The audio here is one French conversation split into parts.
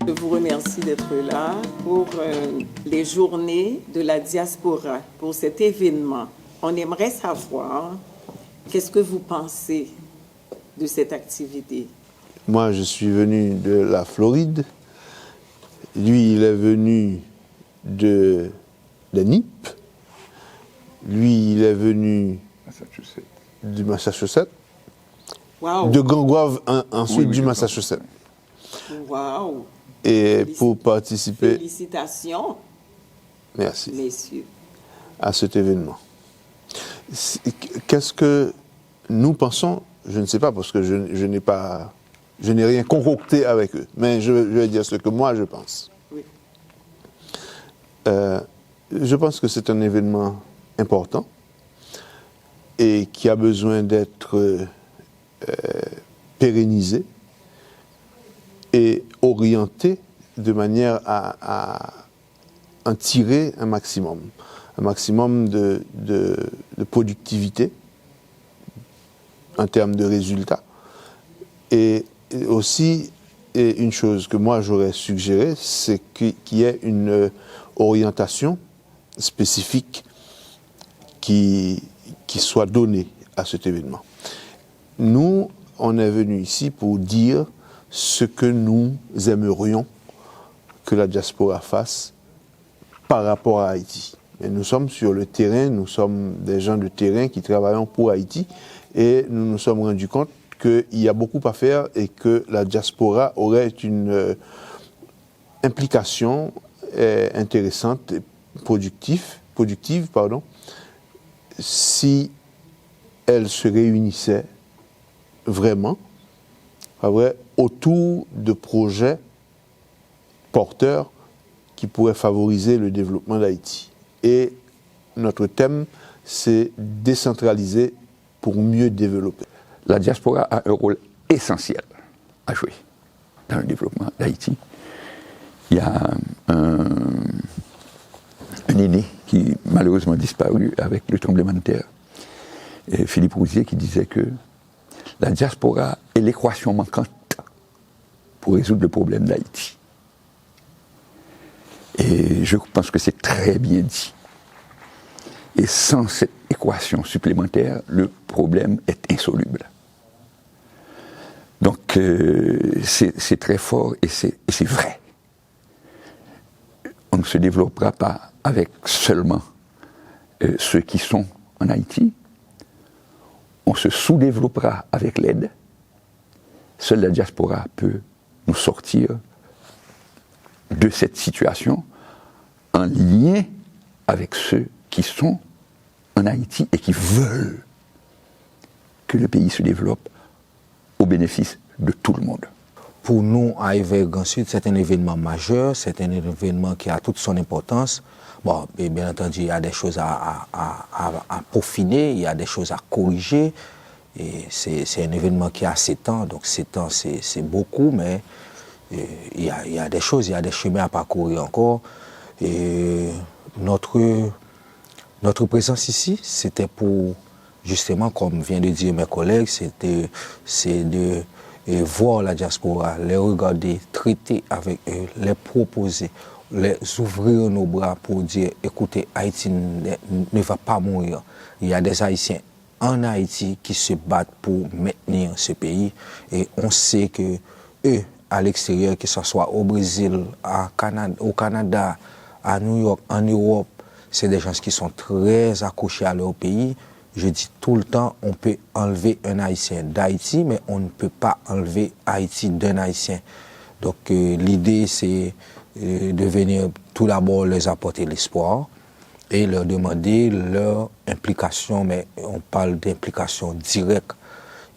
Je vous remercie d'être là pour les journées de la diaspora, pour cet événement. On aimerait savoir, qu'est-ce que vous pensez de cette activité? Moi, je suis venu de la Floride. Lui, il est venu de Nip. Lui, il est venu du Massachusetts. Wow. De Gangwave, ensuite du Massachusetts. Wow. Et pour participer, félicitations, merci, messieurs, à cet événement. Qu'est-ce que nous pensons? Je ne sais pas, parce que je n'ai rien concocté avec eux, mais je vais dire ce que moi je pense. Oui. Je pense que c'est un événement important et qui a besoin d'être pérennisé et orienté de manière à en tirer un maximum de productivité en termes de résultats. Et aussi, une chose que moi j'aurais suggéré, c'est qu'il y ait une orientation spécifique qui soit donnée à cet événement. Nous, on est venu ici pour dire ce que nous aimerions que la diaspora fasse par rapport à Haïti. Et nous sommes sur le terrain, nous sommes des gens de terrain qui travaillons pour Haïti et nous nous sommes rendus compte qu'il y a beaucoup à faire et que la diaspora aurait une implication intéressante et productive, si elle se réunissait vraiment autour de projets porteurs qui pourraient favoriser le développement d'Haïti. Et notre thème, c'est décentraliser pour mieux développer. La diaspora a un rôle essentiel à jouer dans le développement d'Haïti. Il y a un aîné qui malheureusement disparu avec le tremblement de terre, et Philippe Rousier, qui disait que la diaspora est l'équation manquante pour résoudre le problème d'Haïti. Et je pense que c'est très bien dit. Et sans cette équation supplémentaire, le problème est insoluble. Donc c'est très fort et c'est vrai. On ne se développera pas avec seulement ceux qui sont en Haïti. On se sous-développera avec l'aide. Seule la diaspora peut nous sortir de cette situation en lien avec ceux qui sont en Haïti et qui veulent que le pays se développe au bénéfice de tout le monde. Pour nous, à Evergrande Sud, c'est un événement majeur, c'est un événement qui a toute son importance. Bon, et bien entendu, il y a des choses à peaufiner, il y a des choses à corriger. Et c'est un événement qui a 7 ans, donc 7 ans c'est beaucoup, mais il y a des choses, il y a des chemins à parcourir encore. Et notre présence ici, c'était pour, justement, comme vient de dire mes collègues, c'est de voir la diaspora, les regarder, traiter avec eux, les proposer, les ouvrir nos bras pour dire, écoutez, Haïti ne va pas mourir. Il y a des Haïtiens en Haïti qui se battent pour maintenir ce pays et on sait que eux, à l'extérieur, que ce soit au Brésil, au Canada, à New York, en Europe, c'est des gens qui sont très accrochés à leur pays. Je dis tout le temps, on peut enlever un Haïtien d'Haïti, mais on ne peut pas enlever Haïti d'un Haïtien. Donc l'idée, c'est de venir tout d'abord leur apporter l'espoir et leur demander leur implication, mais on parle d'implication directe.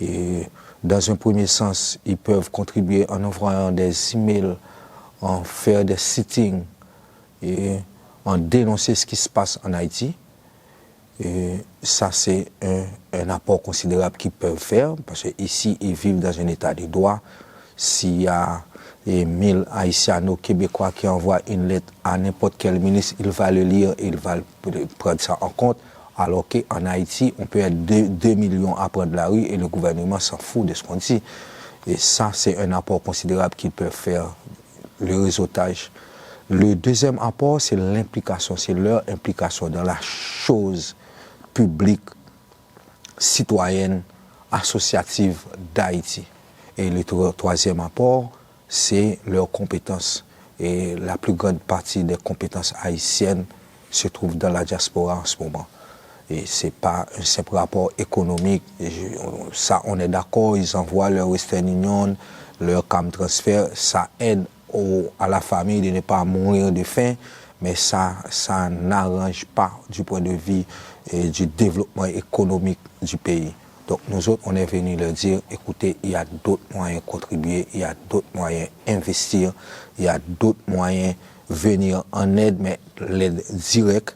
Et dans un premier sens, ils peuvent contribuer en envoyant des emails, en faire des sittings et en dénoncer ce qui se passe en Haïti. Et ça, c'est un apport considérable qu'ils peuvent faire, parce qu'ici, ils vivent dans un état de droit. S'il y a 1000 Haïtiano-Québécois qui envoient une lettre à n'importe quel ministre, il va le lire et il va prendre ça en compte. Alors qu'en Haïti, on peut être 2 millions à prendre la rue et le gouvernement s'en fout de ce qu'on dit. Et ça, c'est un apport considérable qu'ils peuvent faire le réseautage. Le deuxième apport, c'est l'implication, c'est leur implication dans la chose publique, citoyenne, associative d'Haïti. Et le troisième apport, c'est leurs compétences. Et la plus grande partie des compétences haïtiennes se trouve dans la diaspora en ce moment. Et ce n'est pas un simple rapport économique. Ça, on est d'accord, ils envoient leur Western Union, leur CAM transfert, ça aide à la famille de ne pas mourir de faim, mais ça n'arrange pas du point de vue du développement économique du pays. Donc nous autres, on est venus leur dire, écoutez, il y a d'autres moyens de contribuer, il y a d'autres moyens d'investir, il y a d'autres moyens de venir en aide, mais l'aide directe,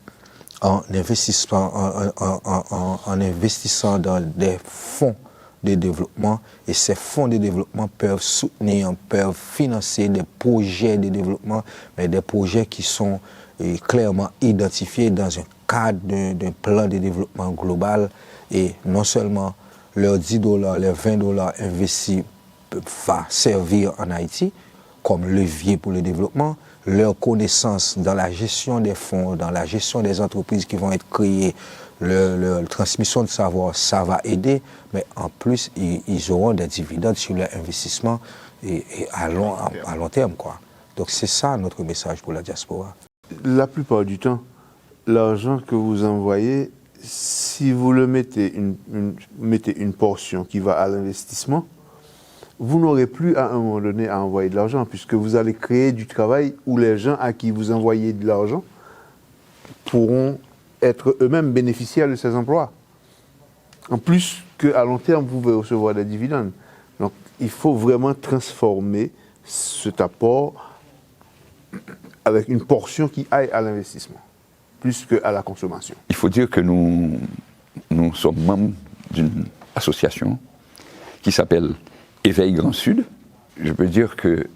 en investissant dans des fonds de développement. Et ces fonds de développement peuvent soutenir, peuvent financer des projets de développement, mais des projets qui sont clairement identifiés dans un cadre d'un plan de développement global. Et non seulement leurs $10, les $20 investis va servir en Haïti comme levier pour le développement, leur connaissance dans la gestion des fonds, dans la gestion des entreprises qui vont être créées, leur transmission de savoir, ça va aider, mais en plus, ils auront des dividendes sur leur investissement et à long terme, quoi. Donc c'est ça notre message pour la diaspora. La plupart du temps, l'argent que vous envoyez, si vous le mettez une portion qui va à l'investissement, vous n'aurez plus à un moment donné à envoyer de l'argent, puisque vous allez créer du travail où les gens à qui vous envoyez de l'argent pourront être eux-mêmes bénéficiaires de ces emplois. En plus qu'à long terme, vous pouvez recevoir des dividendes. Donc, il faut vraiment transformer cet apport avec une portion qui aille à l'investissement, plus qu'à la consommation. Il faut dire que nous sommes membres d'une association qui s'appelle Éveil Grand Sud. Je peux dire que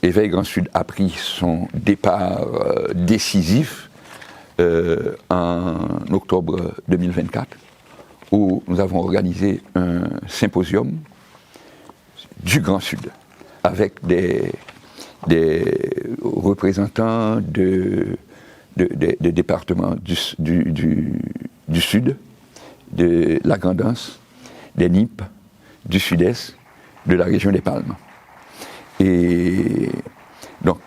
Éveil Grand Sud a pris son départ décisif en octobre 2024, où nous avons organisé un symposium du Grand Sud avec des représentants des départements du Sud, de la Grand'Anse, des NIP, du Sud-Est, de la région des Palmes. Et donc,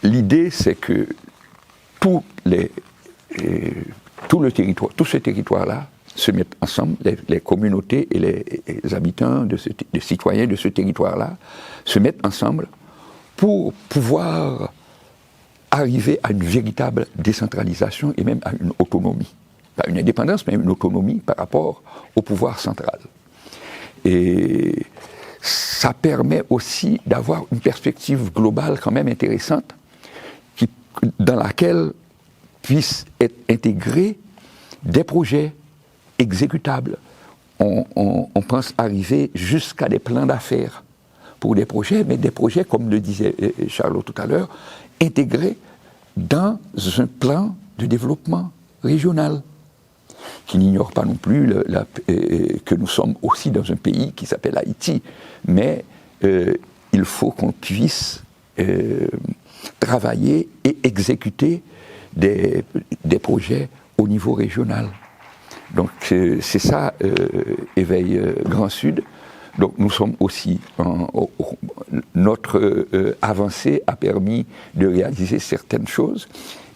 l'idée, c'est que tout ce territoire-là se mettent ensemble, les communautés et les habitants, les citoyens de ce territoire-là, se mettent ensemble pour pouvoir arriver à une véritable décentralisation et même à une autonomie. Pas une indépendance, mais une autonomie par rapport au pouvoir central. Et ça permet aussi d'avoir une perspective globale quand même intéressante dans laquelle puissent être intégrés des projets exécutables. On pense arriver jusqu'à des plans d'affaires pour des projets, mais des projets, comme le disait Charlot tout à l'heure, intégrés dans un plan de développement régional, qui n'ignore pas non plus que nous sommes aussi dans un pays qui s'appelle Haïti. Mais il faut qu'on puisse travailler et exécuter des projets au niveau régional. Donc c'est ça, Éveil Grand Sud. Donc nous sommes aussi, notre avancée a permis de réaliser certaines choses.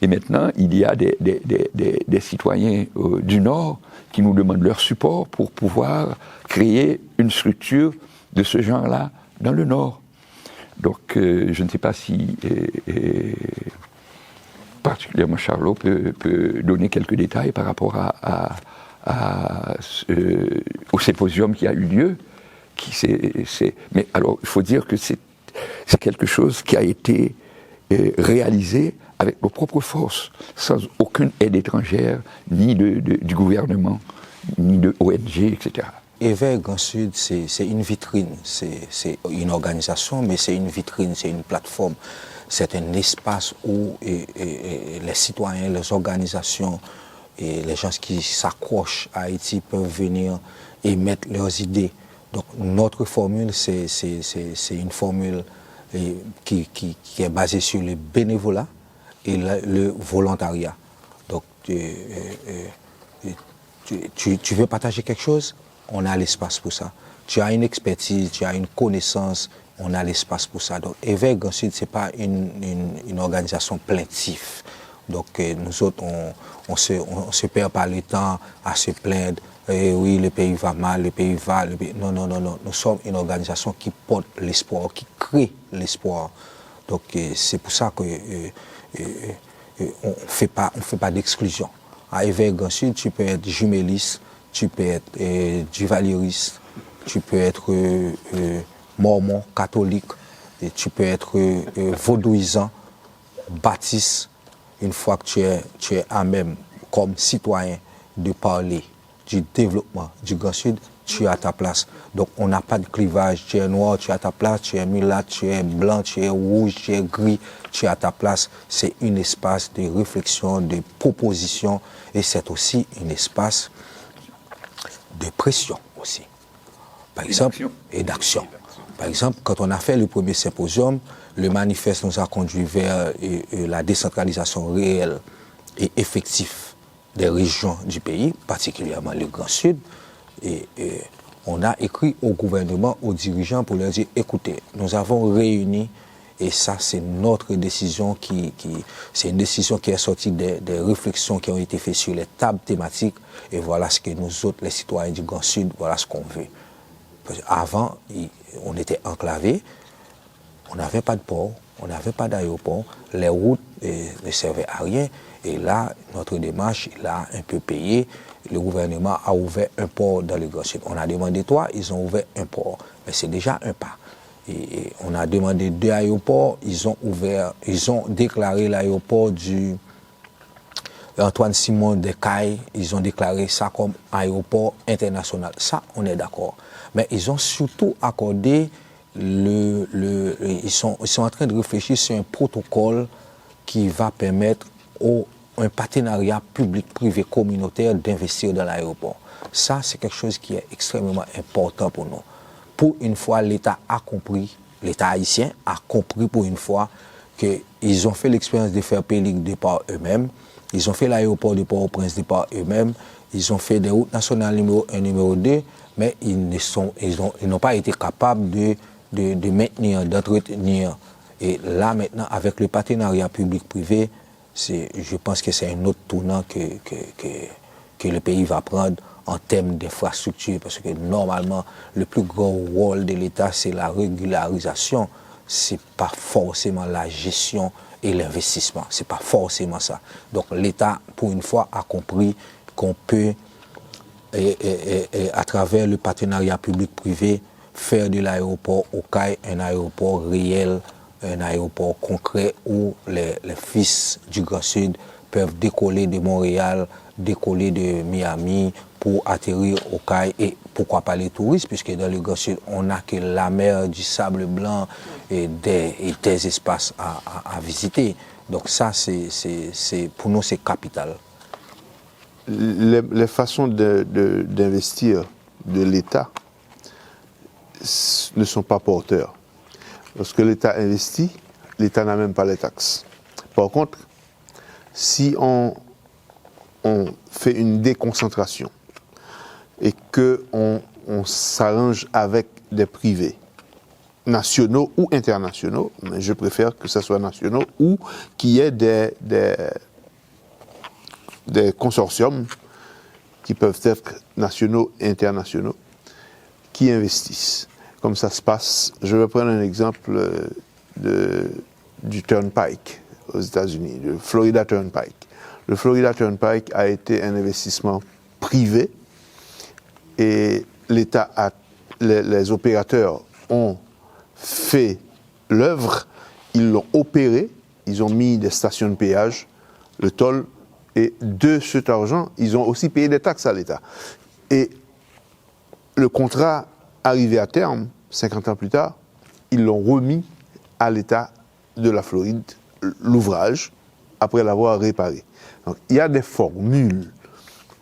Et maintenant, il y a des citoyens du Nord qui nous demandent leur support pour pouvoir créer une structure de ce genre-là dans le Nord. Donc, je ne sais pas si particulièrement Charlot peut donner quelques détails par rapport au symposium qui a eu lieu. Mais alors, il faut dire que c'est quelque chose qui a été réalisé avec nos propres forces, sans aucune aide étrangère, ni du gouvernement, ni de ONG, etc. Éveil Grand Sud, c'est une vitrine, c'est une organisation, mais c'est une vitrine, c'est une plateforme, c'est un espace où les citoyens, les organisations et les gens qui s'accrochent à Haïti peuvent venir et mettre leurs idées Donc notre formule, c'est une formule qui est basée sur le bénévolat et le volontariat. Donc tu veux partager quelque chose, on a l'espace pour ça. Tu as une expertise, tu as une connaissance, on a l'espace pour ça. Donc Éveil Grand Sud, ce n'est pas une organisation plaintive. Donc nous autres, on se perd pas le temps à se plaindre. Oui, le pays va mal, le pays va... Non. Nous sommes une organisation qui porte l'espoir, qui crée l'espoir. Donc c'est pour ça qu'on ne fait pas d'exclusion. À Éveil Grand Sud, tu peux être juméliste, tu peux être duvalieriste, tu peux être mormon, catholique, et tu peux être vaudouisant, baptiste. Une fois que tu es à même comme citoyen de parler du développement du Grand Sud, tu es à ta place. Donc on n'a pas de clivage, tu es noir, tu es à ta place, tu es mulâtre, tu es blanc, tu es rouge, tu es gris, tu es à ta place. C'est un espace de réflexion, de proposition et c'est aussi un espace de pression aussi. Par exemple, et d'action. Par exemple, quand on a fait le premier symposium, le manifeste nous a conduit vers la décentralisation réelle et effective des régions du pays, particulièrement le Grand Sud. Et on a écrit au gouvernement, aux dirigeants pour leur dire, écoutez, nous avons réuni, et ça c'est notre décision, c'est une décision qui est sortie des réflexions qui ont été faites sur les tables thématiques, et voilà ce que nous autres, les citoyens du Grand Sud, voilà ce qu'on veut. Parce qu'avant, on était enclavés, on n'avait pas de port, on n'avait pas d'aéroport, les routes ne servaient à rien. Et là, notre démarche, il a un peu payé. Le gouvernement a ouvert un port dans le Grand Sud. On a demandé 3, ils ont ouvert un port. Mais c'est déjà un pas. Et on a demandé 2 aéroports, ils ont déclaré l'aéroport du Antoine Simon de Caille, ils ont déclaré ça comme aéroport international. Ça, on est d'accord. Mais ils ont surtout accordé ils sont en train de réfléchir sur un protocole qui va permettre un partenariat public-privé communautaire d'investir dans l'aéroport. Ça, c'est quelque chose qui est extrêmement important pour nous. Pour une fois, l'État a compris, l'État haïtien a compris pour une fois qu'ils ont fait l'expérience de faire Pélic de par eux-mêmes, ils ont fait l'aéroport de Port-au-Prince de par eux-mêmes, ils ont fait des routes nationales numéro 1, numéro 2, mais ils n'ont pas été capables de maintenir, d'entretenir. Et là, maintenant, avec le partenariat public-privé, je pense que c'est un autre tournant que le pays va prendre en termes d'infrastructure, parce que normalement, le plus gros rôle de l'État, c'est la régularisation. Ce n'est pas forcément la gestion et l'investissement. Ce n'est pas forcément ça. Donc l'État, pour une fois, a compris qu'on peut, à travers le partenariat public-privé, faire de l'aéroport au CAI un aéroport réel, un aéroport concret où les fils du Grand Sud peuvent décoller de Montréal, décoller de Miami pour atterrir au CAI et pourquoi pas les touristes, puisque dans le Grand Sud, on n'a que la mer, du sable blanc et des espaces à visiter. Donc ça, pour nous, c'est capital. Les façons d'investir de l'État ne sont pas porteurs. Lorsque l'État investit, l'État n'a même pas les taxes. Par contre, si on fait une déconcentration et qu'on s'arrange avec des privés, nationaux ou internationaux, mais je préfère que ce soit nationaux, ou qu'il y ait des consortiums qui peuvent être nationaux et internationaux, qui investissent. Comme ça se passe, je vais prendre un exemple du Turnpike aux États-Unis, le Florida Turnpike. Le Florida Turnpike a été un investissement privé et l'État les opérateurs ont fait l'œuvre, ils l'ont opéré, ils ont mis des stations de péage, le toll, et de cet argent, ils ont aussi payé des taxes à l'État. Et le contrat arrivé à terme, 50 ans plus tard, ils l'ont remis à l'État de la Floride, l'ouvrage, après l'avoir réparé. Donc, il y a des formules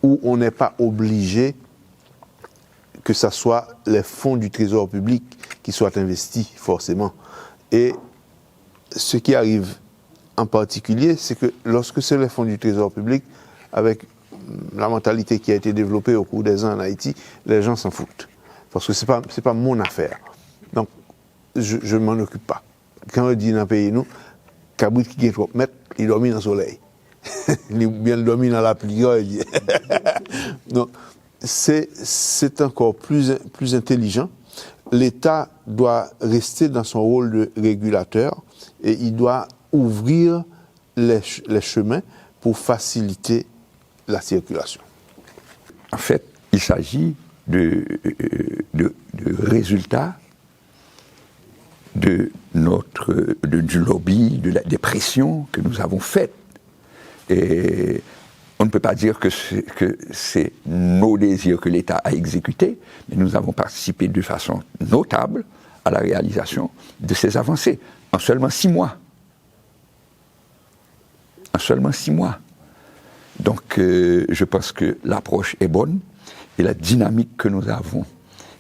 où on n'est pas obligé que ce soit les fonds du Trésor public qui soient investis, forcément. Et ce qui arrive en particulier, c'est que lorsque c'est les fonds du Trésor public, avec la mentalité qui a été développée au cours des ans en Haïti, les gens s'en foutent. Parce que c'est pas mon affaire. Donc, je ne m'en occupe pas. Quand on dit dans le pays, nous, Kabrit qui gagne 3 mètres, il dormit dans le soleil. Il bien dormi dans la pluie. Donc, c'est encore plus intelligent. L'État doit rester dans son rôle de régulateur et il doit ouvrir les chemins pour faciliter la circulation. En fait, il s'agit de résultats du lobby, des pressions que nous avons faites. Et on ne peut pas dire que c'est nos désirs que l'État a exécutés, mais nous avons participé de façon notable à la réalisation de ces avancées, en seulement 6 mois. En seulement 6 mois. Donc, je pense que l'approche est bonne, et la dynamique que nous avons,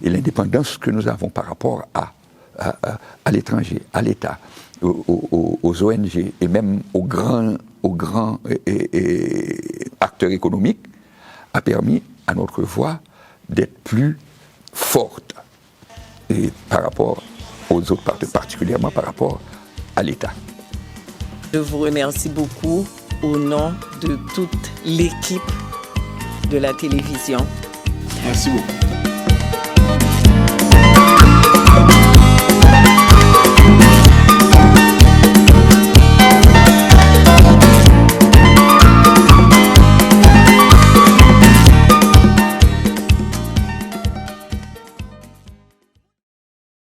et l'indépendance que nous avons par rapport à l'étranger, à l'État, aux ONG, et même aux grands acteurs économiques, a permis à notre voix d'être plus forte et par rapport aux autres parties, particulièrement par rapport à l'État. Je vous remercie beaucoup au nom de toute l'équipe de la télévision. Merci beaucoup.